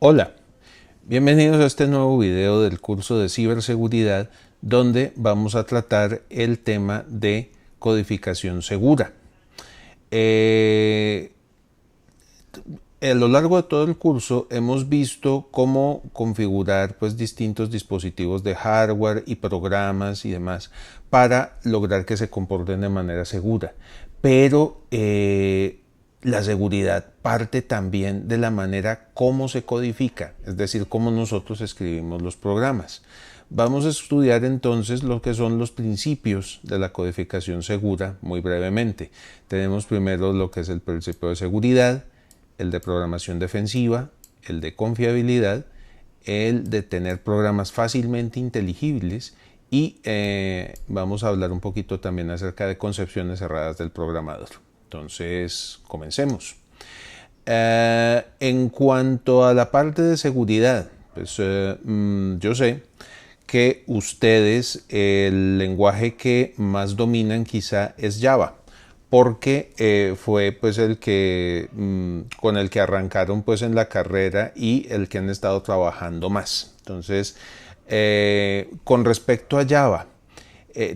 Hola, bienvenidos a este nuevo video del curso de ciberseguridad donde vamos a tratar el tema de codificación segura. A lo largo de todo el curso hemos visto cómo configurar distintos dispositivos de hardware y programas y demás para lograr que se comporten de manera segura. Pero la seguridad parte también de la manera como se codifica, es decir, cómo nosotros escribimos los programas. Vamos a estudiar entonces lo que son los principios de la codificación segura muy brevemente. Tenemos primero lo que es el principio de seguridad, el de programación defensiva, el de confiabilidad, el de tener programas fácilmente inteligibles y vamos a hablar un poquito también acerca de concepciones erradas del programador. Entonces, comencemos. En cuanto a la parte de seguridad, yo sé que ustedes el lenguaje que más dominan quizá es Java, porque fue el que con el que arrancaron en la carrera y el que han estado trabajando más. Entonces, con respecto a Java,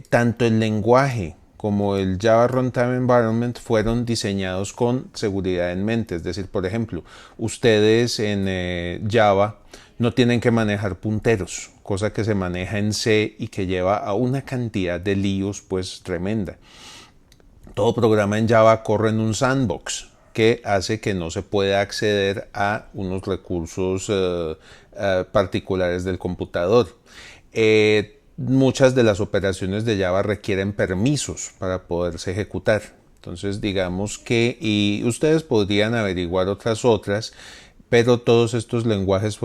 tanto el lenguaje como el Java Runtime Environment fueron diseñados con seguridad en mente. Es decir, por ejemplo, ustedes en Java no tienen que manejar punteros, cosa que se maneja en C y que lleva a una cantidad de líos tremenda. Todo programa en Java corre en un sandbox que hace que no se pueda acceder a unos recursos particulares del computador. Muchas de las operaciones de Java requieren permisos para poderse ejecutar. Entonces, digamos que, y ustedes podrían averiguar otras, pero todos estos lenguajes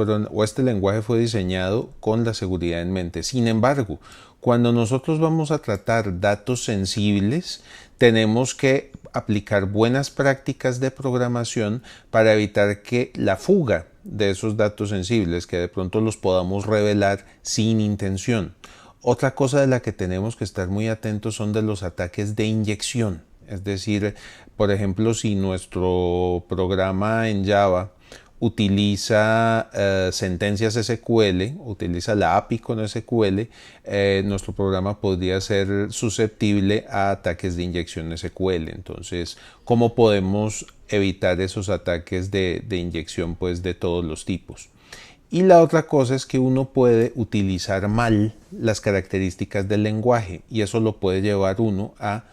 este lenguaje fue diseñado con la seguridad en mente. Sin embargo, cuando nosotros vamos a tratar datos sensibles, tenemos que aplicar buenas prácticas de programación para evitar que la fuga de esos datos sensibles, que de pronto los podamos revelar sin intención. Otra cosa de la que tenemos que estar muy atentos son de los ataques de inyección. Es decir, por ejemplo, si nuestro programa en Java utiliza sentencias SQL, utiliza la API con SQL, nuestro programa podría ser susceptible a ataques de inyección SQL. Entonces, ¿cómo podemos evitar esos ataques de inyección de todos los tipos? Y la otra cosa es que uno puede utilizar mal las características del lenguaje y eso lo puede llevar uno a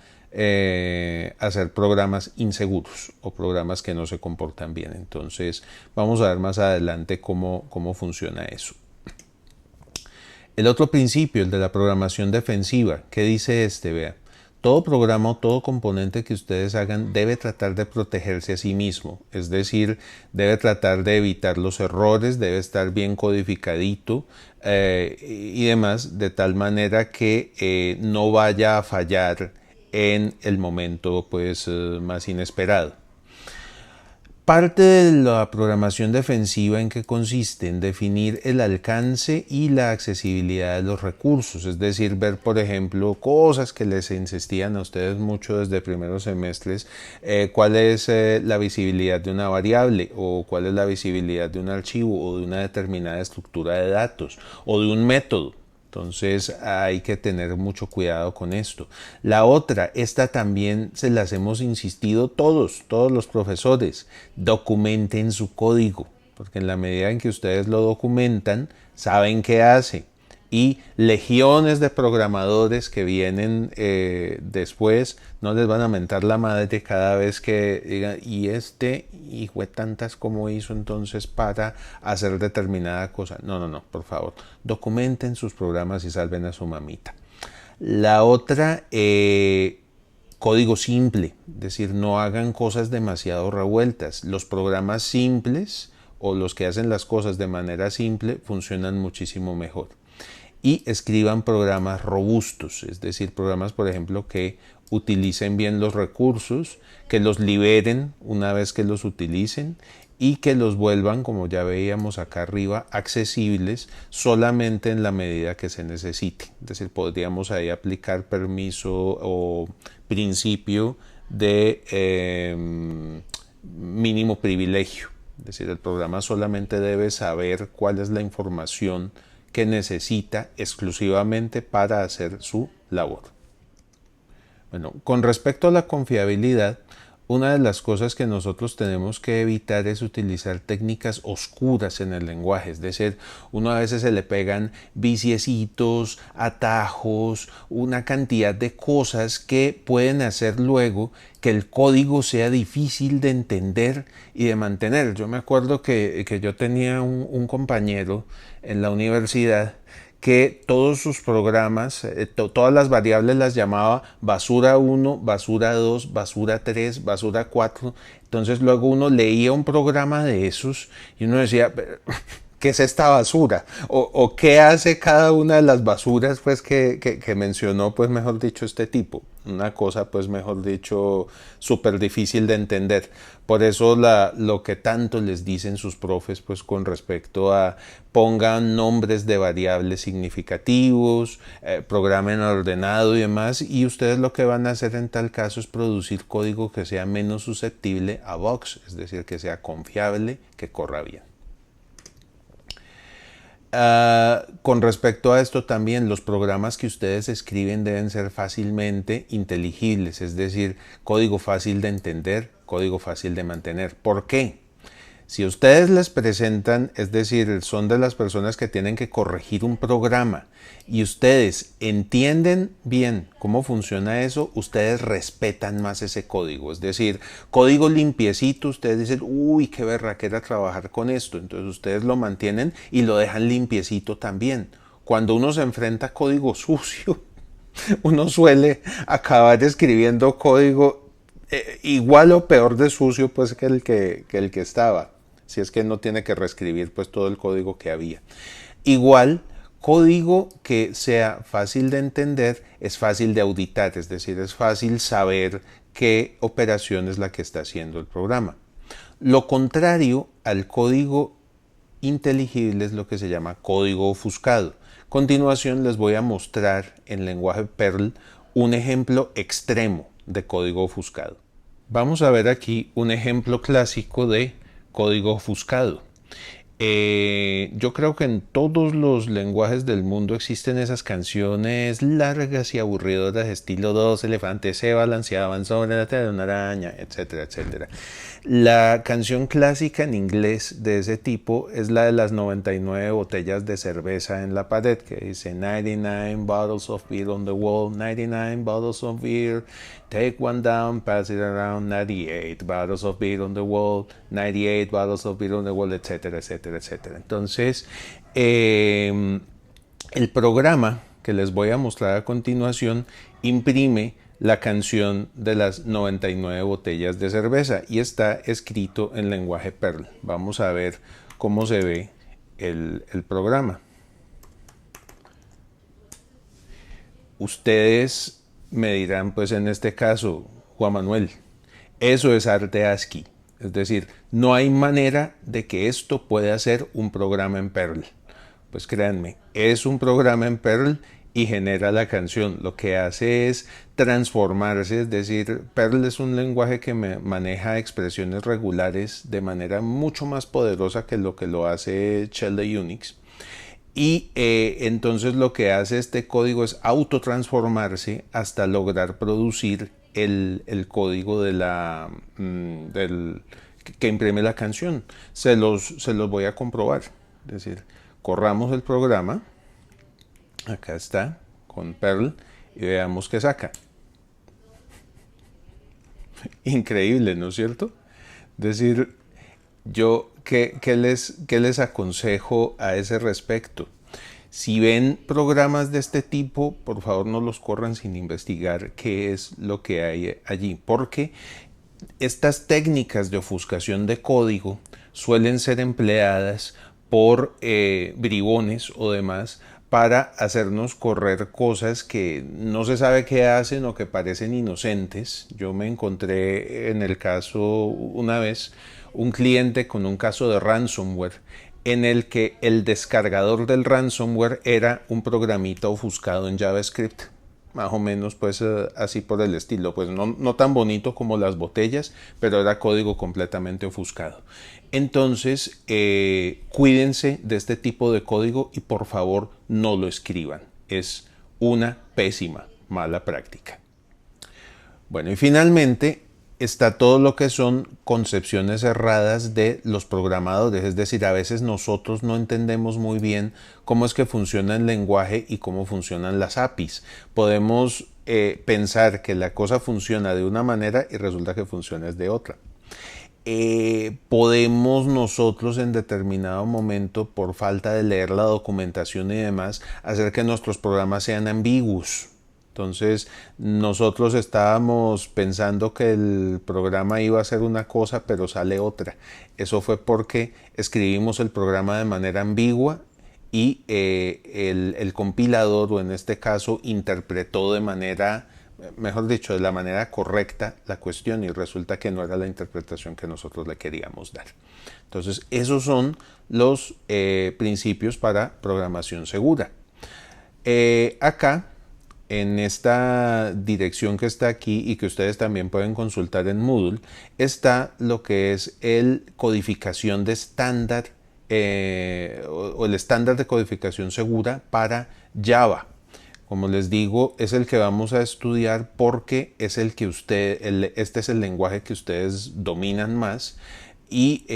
hacer programas inseguros o programas que no se comportan bien. Entonces vamos a ver más adelante cómo funciona eso. El otro principio, el de la programación defensiva, ¿qué dice este? Vea, todo programa o todo componente que ustedes hagan debe tratar de protegerse a sí mismo, es decir, debe tratar de evitar los errores, debe estar bien codificadito y demás, de tal manera que no vaya a fallar en el momento más inesperado. Parte de la programación defensiva en que consiste en definir el alcance y la accesibilidad de los recursos, es decir, ver por ejemplo cosas que les insistían a ustedes mucho desde primeros semestres, cuál es la visibilidad de una variable o cuál es la visibilidad de un archivo o de una determinada estructura de datos o de un método. Entonces hay que tener mucho cuidado con esto. La otra, esta también se las hemos insistido todos los profesores, documenten su código, porque en la medida en que ustedes lo documentan, saben qué hace. Y legiones de programadores que vienen después no les van a mentar la madre cada vez que digan, y este hijo de tantas como hizo entonces para hacer determinada cosa. No, por favor, documenten sus programas y salven a su mamita. La otra, código simple, es decir, no hagan cosas demasiado revueltas. Los programas simples o los que hacen las cosas de manera simple funcionan muchísimo mejor. Y escriban programas robustos, es decir, programas, por ejemplo, que utilicen bien los recursos, que los liberen una vez que los utilicen y que los vuelvan, como ya veíamos acá arriba, accesibles solamente en la medida que se necesite. Es decir, podríamos ahí aplicar permiso o principio de mínimo privilegio. Es decir, el programa solamente debe saber cuál es la información que necesita exclusivamente para hacer su labor. Bueno, con respecto a la confiabilidad, una de las cosas que nosotros tenemos que evitar es utilizar técnicas oscuras en el lenguaje. Es decir, uno a veces se le pegan viciecitos, atajos, una cantidad de cosas que pueden hacer luego que el código sea difícil de entender y de mantener. Yo me acuerdo que yo tenía un compañero en la universidad que todos sus programas, todas las variables las llamaba basura 1, basura 2, basura 3, basura 4. Entonces luego uno leía un programa de esos y uno decía, ¿qué es esta basura? O qué hace cada una de las basuras pues que mencionó, pues mejor dicho, este tipo. Una cosa, pues mejor dicho, súper difícil de entender. Por eso lo que tanto les dicen sus profes, pues con respecto a pongan nombres de variables significativos, programen ordenado y demás, y ustedes lo que van a hacer en tal caso es producir código que sea menos susceptible a bugs, es decir, que sea confiable, que corra bien. Con respecto a esto también, los programas que ustedes escriben deben ser fácilmente inteligibles, es decir, código fácil de entender, código fácil de mantener. ¿Por qué? Si ustedes les presentan, es decir, son de las personas que tienen que corregir un programa y ustedes entienden bien cómo funciona eso, ustedes respetan más ese código. Es decir, código limpiecito, ustedes dicen, uy, qué berraquera trabajar con esto. Entonces ustedes lo mantienen y lo dejan limpiecito también. Cuando uno se enfrenta a código sucio, uno suele acabar escribiendo código igual o peor de sucio pues que el que estaba, si es que no tiene que reescribir pues todo el código que había. Igual, código que sea fácil de entender es fácil de auditar, es decir, es fácil saber qué operación es la que está haciendo el programa. Lo contrario al código inteligible es lo que se llama código ofuscado. A continuación les voy a mostrar en lenguaje Perl un ejemplo extremo de código ofuscado. Vamos a ver aquí un ejemplo clásico de código ofuscado. Yo creo que en todos los lenguajes del mundo existen esas canciones largas y aburridoras, estilo dos elefantes se balanceaban sobre la tela de una araña, etcétera, etcétera. La canción clásica en inglés de ese tipo es la de las 99 botellas de cerveza en la pared, que dice 99 bottles of beer on the wall, 99 bottles of beer, take one down, pass it around, 98 bottles of beer on the wall, 98 bottles of beer on the wall, etcétera, etcétera, etcétera. Entonces, el programa que les voy a mostrar a continuación imprime la canción de las 99 botellas de cerveza y está escrito en lenguaje Perl. Vamos a ver cómo se ve el programa. Ustedes me dirán, pues en este caso, Juan Manuel, eso es arte ASCII. Es decir, no hay manera de que esto pueda ser un programa en Perl. Pues créanme, es un programa en Perl y genera la canción. Lo que hace es transformarse, es decir, Perl es un lenguaje que maneja expresiones regulares de manera mucho más poderosa que lo hace Shell de Unix. Y entonces lo que hace este código es autotransformarse hasta lograr producir el código de que imprime la canción. Se los voy a comprobar. Es decir, corramos el programa. Acá está, con Perl, y veamos qué saca. Increíble, ¿no es cierto? Es decir, yo, ¿qué les aconsejo a ese respecto? Si ven programas de este tipo, por favor no los corran sin investigar qué es lo que hay allí, porque estas técnicas de ofuscación de código suelen ser empleadas por bribones o demás para hacernos correr cosas que no se sabe qué hacen o que parecen inocentes. Yo me encontré en el caso una vez un cliente con un caso de ransomware en el que el descargador del ransomware era un programita ofuscado en JavaScript. más o menos pues así por el estilo, pues no tan bonito como las botellas, pero era código completamente ofuscado. Entonces, cuídense de este tipo de código y por favor no lo escriban. Es una pésima, mala práctica. Bueno, y finalmente está todo lo que son concepciones erradas de los programadores, es decir, a veces nosotros no entendemos muy bien cómo es que funciona el lenguaje y cómo funcionan las APIs. Podemos pensar que la cosa funciona de una manera y resulta que funciona de otra. Podemos nosotros en determinado momento, por falta de leer la documentación y demás, hacer que nuestros programas sean ambiguos. Entonces nosotros estábamos pensando que el programa iba a hacer una cosa pero sale otra. Eso fue porque escribimos el programa de manera ambigua y el compilador, o en este caso, interpretó de manera, mejor dicho, de la manera correcta la cuestión y resulta que no era la interpretación que nosotros le queríamos dar. Entonces esos son los principios para programación segura. Acá en esta dirección que está aquí y que ustedes también pueden consultar en Moodle, está lo que es el codificación de estándar o el estándar de codificación segura para Java. Como les digo, es el que vamos a estudiar porque es el que este es el lenguaje que ustedes dominan más y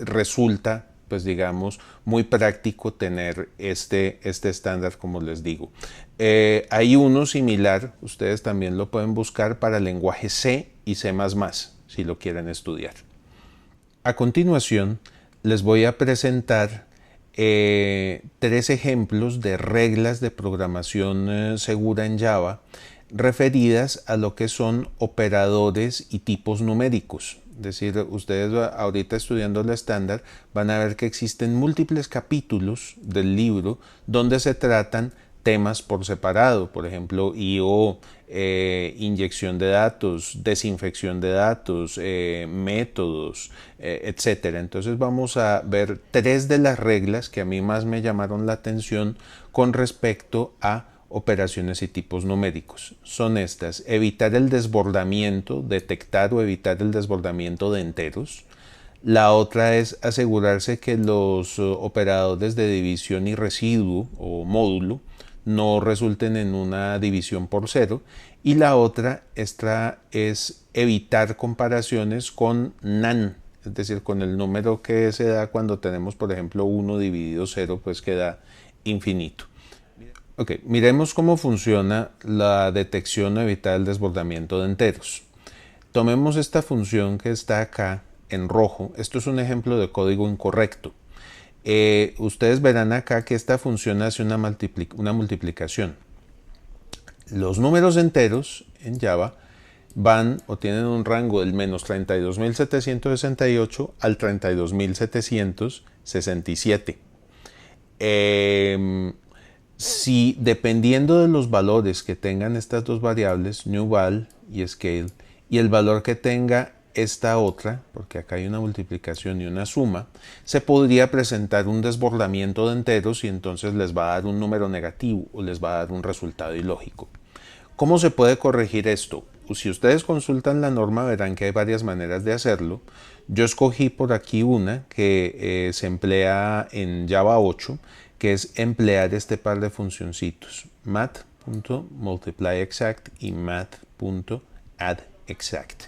resulta, pues digamos, muy práctico tener este estándar, como les digo. Hay uno similar, ustedes también lo pueden buscar para el lenguaje C y C++, si lo quieren estudiar. A continuación, les voy a presentar 3 ejemplos de reglas de programación segura en Java referidas a lo que son operadores y tipos numéricos. Es decir, ustedes ahorita estudiando el estándar van a ver que existen múltiples capítulos del libro donde se tratan temas por separado, por ejemplo, I/O, inyección de datos, desinfección de datos, métodos, etc. Entonces vamos a ver 3 de las reglas que a mí más me llamaron la atención con respecto a operaciones y tipos numéricos. Son estas: evitar el desbordamiento, detectar o evitar el desbordamiento de enteros. La otra es asegurarse que los operadores de división y residuo o módulo no resulten en una división por cero. Y la otra es evitar comparaciones con NaN, es decir, con el número que se da cuando tenemos, por ejemplo, 1 dividido 0, pues queda infinito. Ok, miremos cómo funciona la detección o evitar el desbordamiento de enteros. Tomemos esta función que está acá en rojo. Esto es un ejemplo de código incorrecto. Ustedes verán acá que esta función hace una multiplicación. Los números enteros en Java van o tienen un rango del menos 32.768 al 32.767. Si dependiendo de los valores que tengan estas dos variables, newVal y scale, y el valor que tenga esta otra, porque acá hay una multiplicación y una suma, se podría presentar un desbordamiento de enteros y entonces les va a dar un número negativo o les va a dar un resultado ilógico. ¿Cómo se puede corregir esto? Si ustedes consultan la norma verán que hay varias maneras de hacerlo. Yo escogí por aquí una que se emplea en Java 8, que es emplear este par de funcioncitos, math.multiplyExact y math.addExact.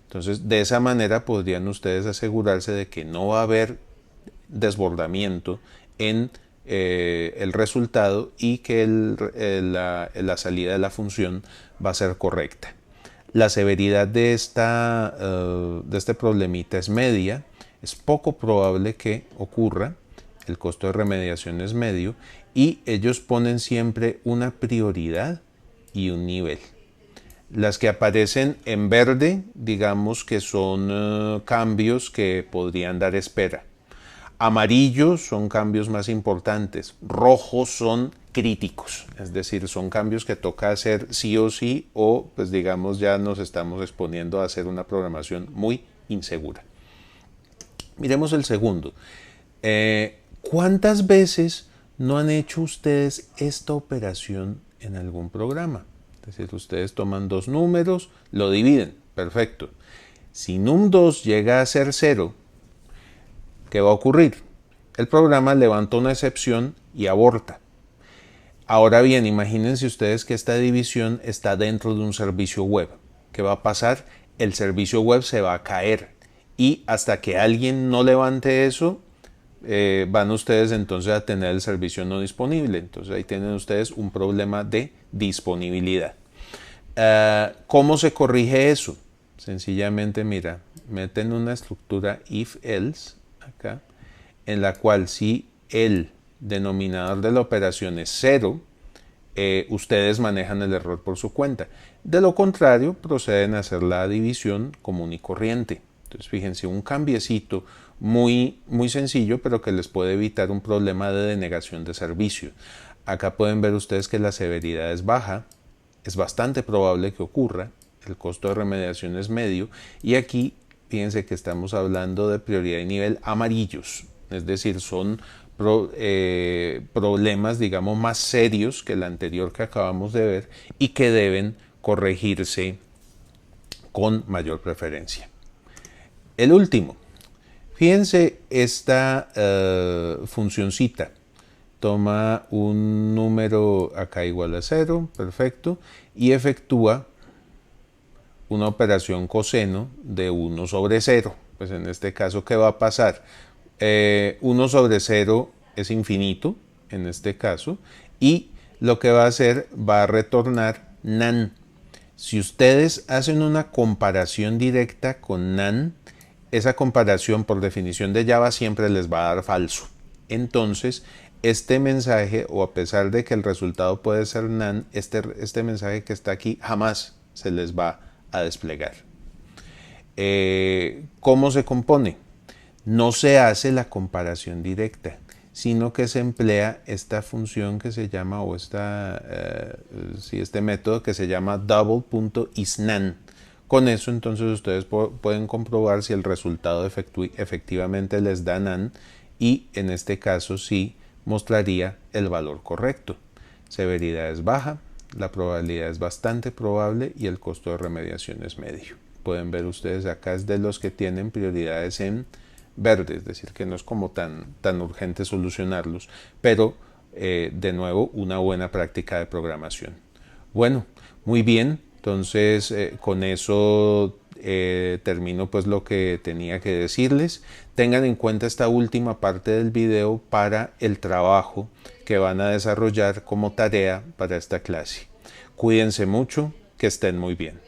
Entonces, de esa manera podrían ustedes asegurarse de que no va a haber desbordamiento en el resultado y que la salida de la función va a ser correcta. La severidad de este problemita es media, es poco probable que ocurra, el costo de remediación es medio y ellos ponen siempre una prioridad y un nivel. Las que aparecen en verde, digamos que son cambios que podrían dar espera. Amarillos son cambios más importantes. Rojos son críticos, es decir, son cambios que toca hacer sí o sí o pues digamos ya nos estamos exponiendo a hacer una programación muy insegura. Miremos el segundo. ¿Cuántas veces ¿No han hecho ustedes esta operación en algún programa? Es decir, ustedes toman dos números, lo dividen, perfecto. Si num2 llega a ser 0, ¿qué va a ocurrir? El programa levanta una excepción y aborta. Ahora bien, imagínense ustedes que esta división está dentro de un servicio web. ¿Qué va a pasar? El servicio web se va a caer y hasta que alguien no levante eso, van ustedes entonces a tener el servicio no disponible. Entonces ahí tienen ustedes un problema de disponibilidad. ¿Cómo se corrige eso? Sencillamente, mira, meten una estructura if-else acá, en la cual si el denominador de la operación es 0, ustedes manejan el error por su cuenta. De lo contrario, proceden a hacer la división común y corriente. Entonces, fíjense, un cambiecito muy sencillo, pero que les puede evitar un problema de denegación de servicio. Acá pueden ver ustedes que la severidad es baja, es bastante probable que ocurra, el costo de remediación es medio, y aquí fíjense que estamos hablando de prioridad y nivel amarillos, es decir, son problemas, digamos, más serios que el anterior que acabamos de ver y que deben corregirse con mayor preferencia. El último, fíjense esta funcioncita. Toma un número acá igual a 0, perfecto, y efectúa una operación coseno de 1 sobre 0. Pues en este caso, ¿qué va a pasar? 1 sobre 0 es infinito, en este caso, y lo que va a hacer, va a retornar nan. Si ustedes hacen una comparación directa con nan, esa comparación por definición de Java siempre les va a dar falso. Entonces, este mensaje, o a pesar de que el resultado puede ser nan, este mensaje que está aquí jamás se les va a desplegar. ¿Cómo se compone? No se hace la comparación directa, sino que se emplea esta función que se llama, o este método que se llama double.isNan. Con eso entonces ustedes pueden comprobar si el resultado efectivamente les da nan, y en este caso sí mostraría el valor correcto. Severidad es baja, la probabilidad es bastante probable y el costo de remediación es medio. Pueden ver ustedes acá es de los que tienen prioridades en verde, es decir, que no es como tan urgente solucionarlos, pero de nuevo una buena práctica de programación. Bueno, muy bien, entonces con eso termino pues lo que tenía que decirles. Tengan en cuenta esta última parte del video para el trabajo que van a desarrollar como tarea para esta clase. Cuídense mucho, que estén muy bien.